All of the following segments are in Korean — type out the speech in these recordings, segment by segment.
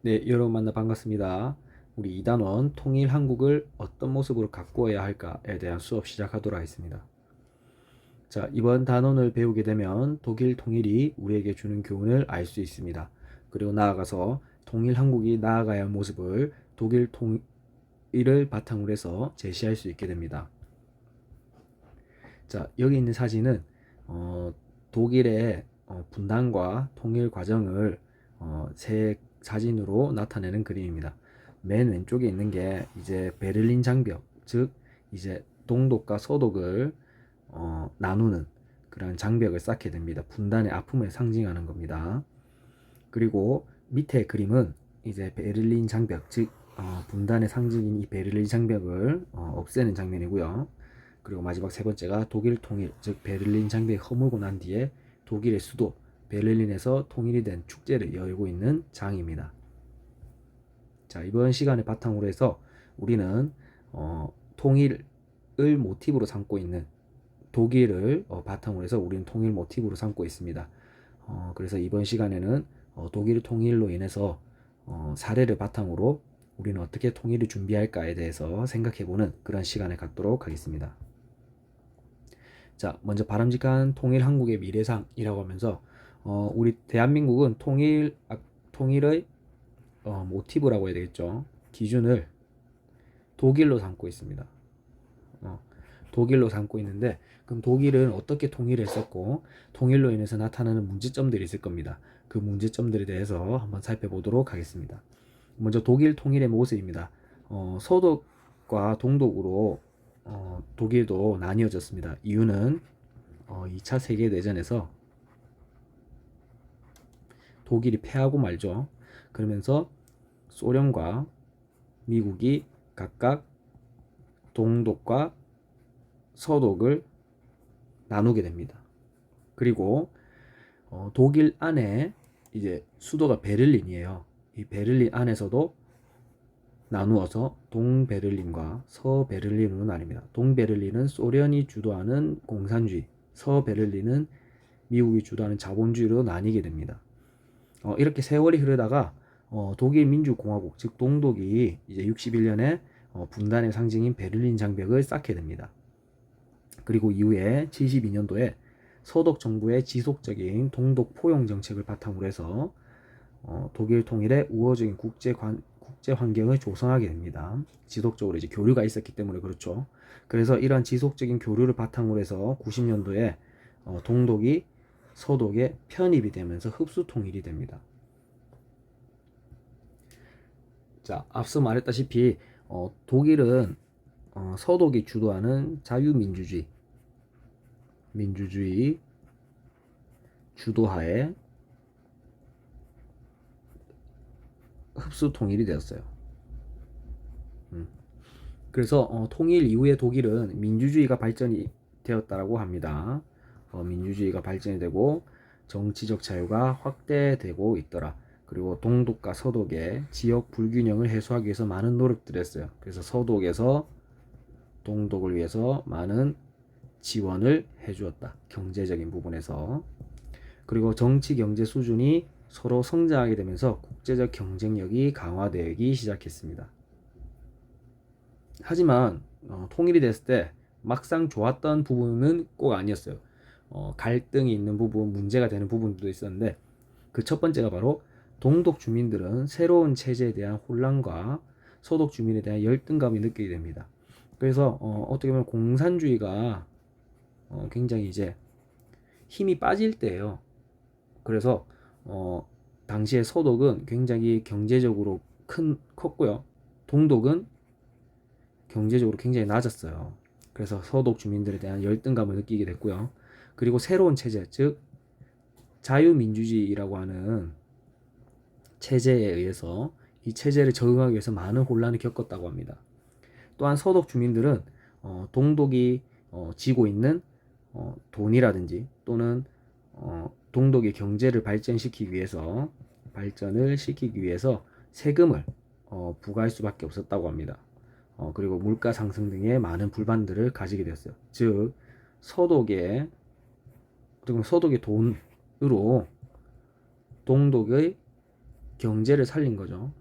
네, 여러분 만나 반갑습니다. 우리 2단원 통일 한국을 어떤 모습으로 가꾸어야 할까에 대한 수업 시작하도록 하겠습니다. 자, 이번 단원을 배우게 되면 독일 통일이 우리에게 주는 교훈을 알 수 있습니다. 그리고 나아가서 통일 한국이 나아가야 할 모습을 독일 통일을 바탕으로 해서 제시할 수 있게 됩니다. 자, 여기 있는 사진은 독일의 분단과 통일 과정을 세 사진으로 나타내는 그림입니다. 맨 왼쪽에 있는 게 이제 베를린 장벽, 즉 이제 동독과 서독을 나누는 그런 장벽을 쌓게 됩니다. 분단의 아픔을 상징하는 겁니다. 그리고 밑에 그림은 이제 베를린 장벽, 즉 분단의 상징인 이 베를린 장벽을 없애는 장면이고요. 그리고 마지막 세 번째가 독일 통일, 즉 베를린 장벽이 허물고 난 뒤에 독일의 수도 베를린에서 통일이 된 축제를 열고 있는 장입니다. 자, 이번 시간을 바탕으로 해서 우리는 통일을 모티브로 삼고 있는 독일을 바탕으로 해서 우리는 통일 모티브로 삼고 있습니다. 그래서 이번 시간에는 독일 통일로 인해서 사례를 바탕으로 우리는 어떻게 통일을 준비할까에 대해서 생각해보는 그런 시간을 갖도록 하겠습니다. 자, 먼저 바람직한 통일 한국의 미래상이라고 하면서 우리 대한민국은 통일의 모티브라고 해야 되겠죠. 기준을 독일로 삼고 있습니다. 독일로 삼고 있는데 그럼 독일은 어떻게 통일을 했었고 통일로 인해서 나타나는 문제점들이 있을 겁니다. 그 문제점들에 대해서 한번 살펴보도록 하겠습니다. 먼저 독일 통일의 모습입니다. 서독과 동독으로 독일도 나뉘어졌습니다. 이유는 2차 세계대전에서 독일이 패하고 말죠. 그러면서 소련과 미국이 각각 동독과 서독을 나누게 됩니다. 그리고 독일 안에 이제 수도가 베를린이에요. 이 베를린 안에서도 나누어서 동베를린과 서베를린으로 나뉩니다. 동베를린은 소련이 주도하는 공산주의, 서베를린은 미국이 주도하는 자본주의로 나뉘게 됩니다. 이렇게 세월이 흐르다가 독일 민주공화국, 즉 동독이 이제 61년에 분단의 상징인 베를린 장벽을 쌓게 됩니다. 그리고 이후에 72년도에 서독 정부의 지속적인 동독 포용 정책을 바탕으로 해서 독일 통일의 우호적인 국제 환경을 조성하게 됩니다. 지속적으로 이제 교류가 있었기 때문에 그렇죠. 그래서 이러한 지속적인 교류를 바탕으로 해서 90년도에 동독이 서독에 편입이 되면서 흡수 통일이 됩니다. 자, 앞서 말했다시피 독일은 서독이 주도하는 민주주의 주도하에 흡수 통일이 되었어요. 그래서 통일 이후에 독일은 민주주의가 발전이 되었다라고 합니다. 민주주의가 발전이 되고 정치적 자유가 확대되고 있더라. 그리고 동독과 서독의 지역 불균형을 해소하기 위해서 많은 노력들을 했어요. 그래서 서독에서 동독을 위해서 많은 지원을 해주었다. 경제적인 부분에서. 그리고 정치 경제 수준이 서로 성장하게 되면서 국제적 경쟁력이 강화되기 시작했습니다. 하지만 통일이 됐을 때 막상 좋았던 부분은 꼭 아니었어요. 갈등이 있는 부분, 문제가 되는 부분도 있었는데 그 첫 번째가 바로 동독 주민들은 새로운 체제에 대한 혼란과 서독 주민에 대한 열등감을 느끼게 됩니다. 그래서 어떻게 보면 공산주의가 굉장히 이제 힘이 빠질 때예요. 그래서 당시에 서독은 굉장히 경제적으로 컸고요. 동독은 경제적으로 굉장히 낮았어요. 그래서 서독 주민들에 대한 열등감을 느끼게 됐고요. 그리고 새로운 체제, 즉 자유민주주의라고 하는 체제에 의해서 이 체제를 적응하기 위해서 많은 혼란을 겪었다고 합니다. 또한 서독 주민들은 동독이 지고 있는 돈이라든지 또는 동독의 경제를 발전을 시키기 위해서 세금을 부과할 수밖에 없었다고 합니다. 그리고 물가 상승 등의 많은 불만들을 가지게 되었어요. 즉 서독의 돈으로 동독의 경제를 살린 거죠.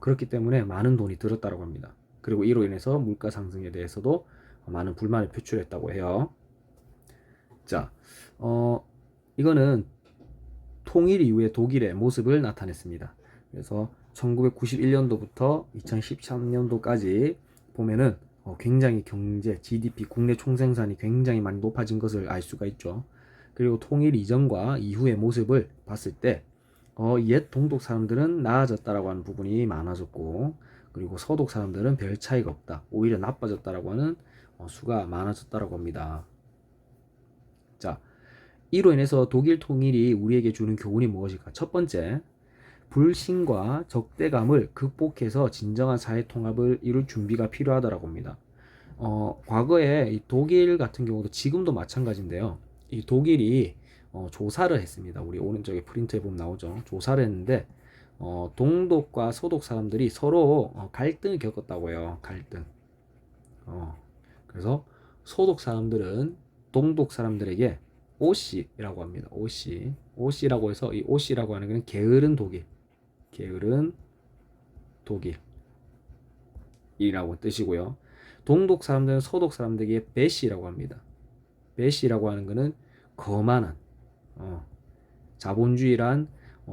그렇기 때문에 많은 돈이 들었다고 합니다. 그리고 이로 인해서 물가 상승에 대해서도 많은 불만을 표출했다고 해요. 자, 이거는 통일 이후의 독일의 모습을 나타냈습니다. 그래서 1991년도부터 2013년도까지 보면은 굉장히 경제, GDP, 국내 총생산이 굉장히 많이 높아진 것을 알 수가 있죠. 그리고 통일 이전과 이후의 모습을 봤을 때 옛 동독 사람들은 나아졌다라고 하는 부분이 많아졌고, 그리고 서독 사람들은 별 차이가 없다, 오히려 나빠졌다라고 하는 수가 많아졌다라고 합니다. 자, 이로 인해서 독일 통일이 우리에게 주는 교훈이 무엇일까? 첫 번째, 불신과 적대감을 극복해서 진정한 사회 통합을 이룰 준비가 필요하다라고 합니다. 과거에 이 독일 같은 경우도 지금도 마찬가지인데요. 이 독일이 조사를 했습니다. 우리 오른쪽에 프린트에 보면 나오죠. 조사를 했는데 동독과 서독 사람들이 서로 갈등을 겪었다고 해요. 갈등. 그래서 서독 사람들은 동독 사람들에게 오씨라고 합니다. 오씨라고 해서 이 오씨라고 하는 것은 게으른 독일, 게으른 독일이라고 뜻이고요. 동독 사람들은 서독 사람들에게 베시라고 합니다. 베시라고 하는 것은 거만한, 자본주의란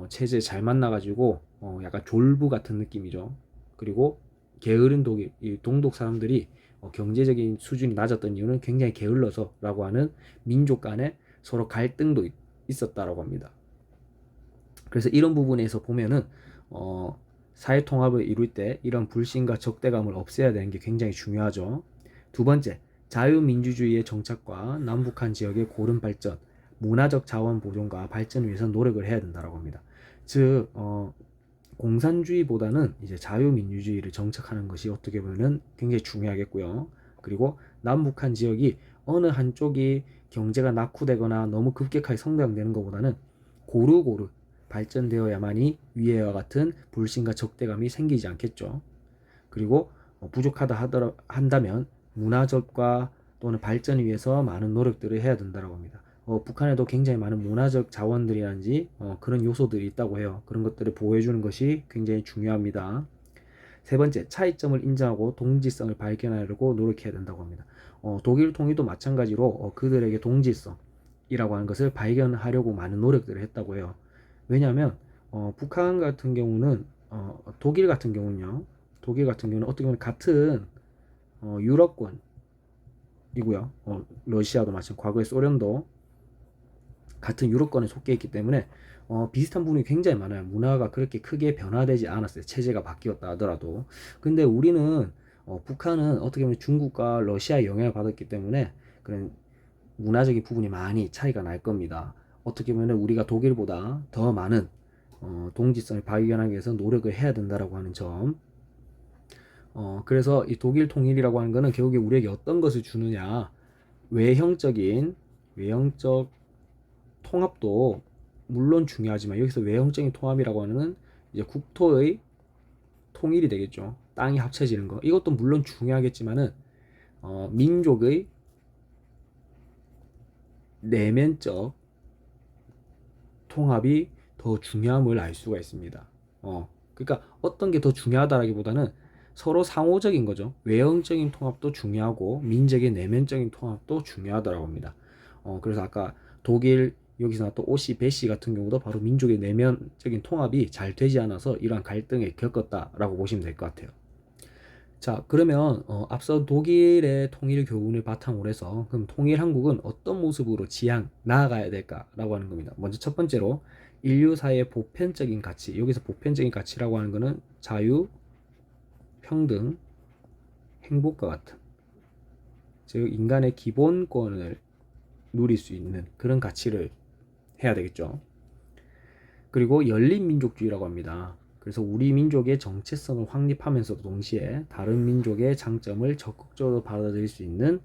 체제에 잘 만나가지고 약간 졸부 같은 느낌이죠. 그리고 게으른 독일, 이 동독 사람들이 경제적인 수준이 낮았던 이유는 굉장히 게을러서라고 하는 민족 간에 서로 갈등도 있었다라고 합니다. 그래서 이런 부분에서 보면은 사회 통합을 이룰 때 이런 불신과 적대감을 없애야 되는 게 굉장히 중요하죠. 두 번째, 자유민주주의의 정착과 남북한 지역의 고른 발전, 문화적 자원 보존과 발전을 위해서 노력을 해야 된다고 합니다. 즉 공산주의보다는 이제 자유민주주의를 정착하는 것이 어떻게 보면 굉장히 중요하겠고요. 그리고 남북한 지역이 어느 한쪽이 경제가 낙후되거나 너무 급격하게 성장되는 것보다는 고루고루 발전되어야만이 위에와 같은 불신과 적대감이 생기지 않겠죠. 그리고 부족하다 한다면 문화적과 또는 발전을 위해서 많은 노력들을 해야 된다고 합니다. 북한에도 굉장히 많은 문화적 자원들이라든지 그런 요소들이 있다고 해요. 그런 것들을 보호해주는 것이 굉장히 중요합니다. 세 번째, 차이점을 인정하고 동질성을 발견하려고 노력해야 된다고 합니다. 독일 통일도 마찬가지로 그들에게 동질성이라고 하는 것을 발견하려고 많은 노력들을 했다고 해요. 왜냐하면 북한 같은 경우는 독일 같은 경우는 어떻게 보면 같은 유럽권이고요. 러시아도 마찬가지, 과거의 소련도 같은 유럽권에 속해 있기 때문에 비슷한 부분이 굉장히 많아요. 문화가 그렇게 크게 변화되지 않았어요. 체제가 바뀌었다 하더라도. 근데 우리는 북한은 어떻게 보면 중국과 러시아의 영향을 받았기 때문에 그런 문화적인 부분이 많이 차이가 날 겁니다. 어떻게 보면 우리가 독일보다 더 많은 동질성을 발견하기 위해서 노력을 해야 된다라고 하는 점. 그래서 이 독일 통일이라고 하는 거는 결국에 우리에게 어떤 것을 주느냐, 외형적 통합도 물론 중요하지만, 여기서 외형적인 통합이라고 하는 이제 국토의 통일이 되겠죠. 땅이 합쳐지는 거, 이것도 물론 중요하겠지만은 민족의 내면적 통합이 더 중요함을 알 수가 있습니다. 그러니까 어떤 게 더 중요하다라기보다는 서로 상호적인 거죠. 외형적인 통합도 중요하고 민족의 내면적인 통합도 중요하다고 합니다. 그래서 아까 독일 여기서 나왔던 오씨, 배씨 같은 경우도 바로 민족의 내면적인 통합이 잘 되지 않아서 이러한 갈등을 겪었다라고 보시면 될 것 같아요. 자, 그러면 앞서 독일의 통일 교훈을 바탕으로 해서 그럼 통일 한국은 어떤 모습으로 나아가야 될까라고 하는 겁니다. 먼저 첫 번째로 인류사의 보편적인 가치, 여기서 보편적인 가치라고 하는 것은 자유, 평등, 행복과 같은, 즉 인간의 기본권을 누릴 수 있는 그런 가치를 해야 되겠죠. 그리고 열린 민족주의라고 합니다. 그래서 우리 민족의 정체성을 확립하면서도 동시에 다른 민족의 장점을 적극적으로 받아들일 수 있는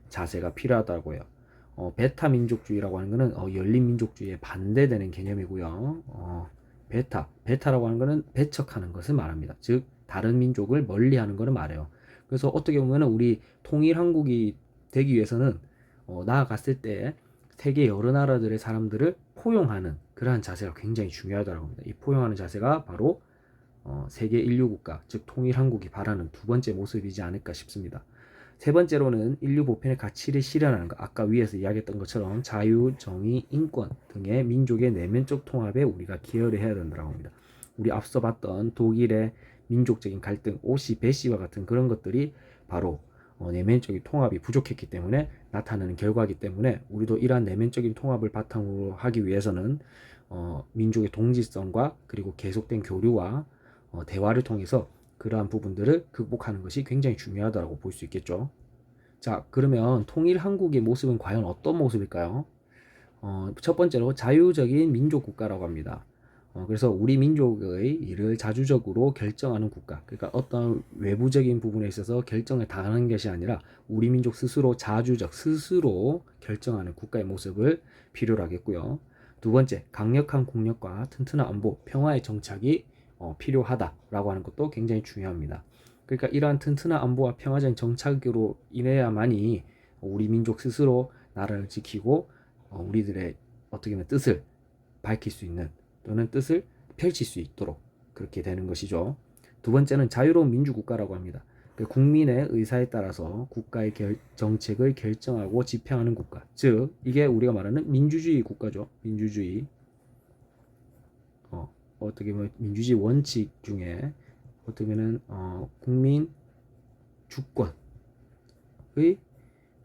자세가 필요하다고 해요. 베타 민족주의라고 하는 것은 열린 민족주의에 반대되는 개념이고요. 베타라고 하는 것은 배척하는 것을 말합니다. 즉 다른 민족을 멀리하는 것을 말해요. 그래서 어떻게 보면 우리 통일 한국이 되기 위해서는 나아갔을 때 세계 여러 나라들의 사람들을 포용하는 그러한 자세가 굉장히 중요하다고 합니다. 이 포용하는 자세가 바로 세계 인류 국가, 즉 통일 한국이 바라는 두 번째 모습이지 않을까 싶습니다. 세 번째로는 인류 보편의 가치를 실현하는 것. 아까 위에서 이야기했던 것처럼 자유, 정의, 인권 등의 민족의 내면적 통합에 우리가 기여를 해야 된다고 합니다. 우리 앞서 봤던 독일의 민족적인 갈등, 오씨, 배씨와 같은 그런 것들이 바로 내면적인 통합이 부족했기 때문에 나타나는 결과이기 때문에 우리도 이러한 내면적인 통합을 바탕으로 하기 위해서는 민족의 동질성과 그리고 계속된 교류와 대화를 통해서 그러한 부분들을 극복하는 것이 굉장히 중요하다고 볼 수 있겠죠. 자, 그러면 통일 한국의 모습은 과연 어떤 모습일까요? 첫 번째로 자유적인 민족 국가라고 합니다. 그래서 우리 민족의 일을 자주적으로 결정하는 국가, 그러니까 어떤 외부적인 부분에 있어서 결정을 당하는 것이 아니라 우리 민족 스스로 자주적, 스스로 결정하는 국가의 모습을 필요로 하겠고요. 두 번째, 강력한 국력과 튼튼한 안보, 평화의 정착이 필요하다라고 하는 것도 굉장히 중요합니다. 그러니까 이러한 튼튼한 안보와 평화적인 정착으로 인해야만이 우리 민족 스스로 나라를 지키고 우리들의 어떻게 보면 뜻을 밝힐 수 있는 또는 뜻을 펼칠 수 있도록 그렇게 되는 것이죠. 두 번째는 자유로운 민주국가라고 합니다. 국민의 의사에 따라서 국가의 정책을 결정하고 집행하는 국가, 즉 이게 우리가 말하는 민주주의 국가죠. 민주주의. 어떻게 보면 민주주의 원칙 중에 어떻게 보면 국민 주권의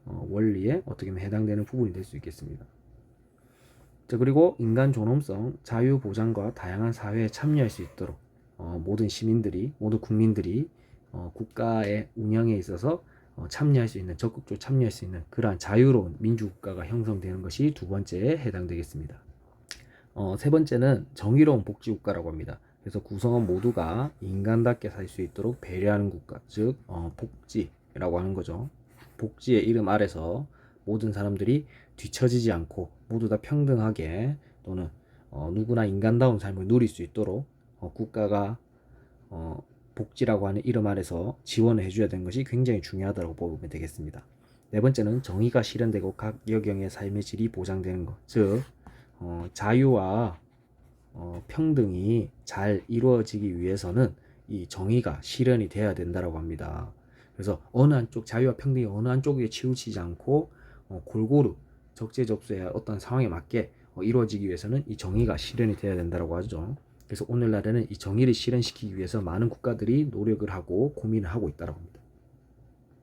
원리에 어떻게 보면 해당되는 부분이 될 수 있겠습니다. 자, 그리고 인간 존엄성, 자유 보장과 다양한 사회에 참여할 수 있도록 모든 시민들이, 모든 국민들이 국가의 운영에 있어서 참여할 수 있는, 적극적으로 참여할 수 있는 그러한 자유로운 민주국가가 형성되는 것이 두 번째에 해당되겠습니다. 세 번째는 정의로운 복지국가라고 합니다. 그래서 구성원 모두가 인간답게 살 수 있도록 배려하는 국가, 즉 복지라고 하는 거죠. 복지의 이름 아래서 모든 사람들이 뒤처지지 않고 모두 다 평등하게 또는 누구나 인간다운 삶을 누릴 수 있도록 국가가 복지라고 하는 이름 아래서 지원을 해줘야 되는 것이 굉장히 중요하다고 보면 되겠습니다. 네 번째는 정의가 실현되고 각 여경의 삶의 질이 보장되는 것, 즉 자유와 평등이 잘 이루어지기 위해서는 이 정의가 실현이 돼야 된다고 합니다. 그래서 어느 한쪽 자유와 평등이 어느 한쪽에 치우치지 않고 골고루 적재적소의 어떤 상황에 맞게 이루어지기 위해서는 이 정의가 실현이 돼야 된다고 하죠. 그래서 오늘날에는 이 정의를 실현시키기 위해서 많은 국가들이 노력을 하고 고민을 하고 있다고 합니다.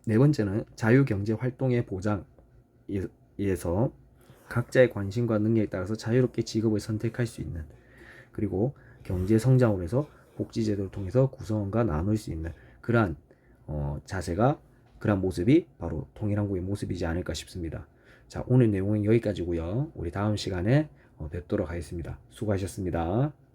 네 번째는 자유경제활동의 보장에서 각자의 관심과 능력에 따라서 자유롭게 직업을 선택할 수 있는, 그리고 경제 성장을 해서 복지제도를 통해서 구성원과 나눌 수 있는 그러한 자세가, 그러한 모습이 바로 통일한국의 모습이지 않을까 싶습니다. 자, 오늘 내용은 여기까지고요. 우리 다음 시간에 뵙도록 하겠습니다. 수고하셨습니다.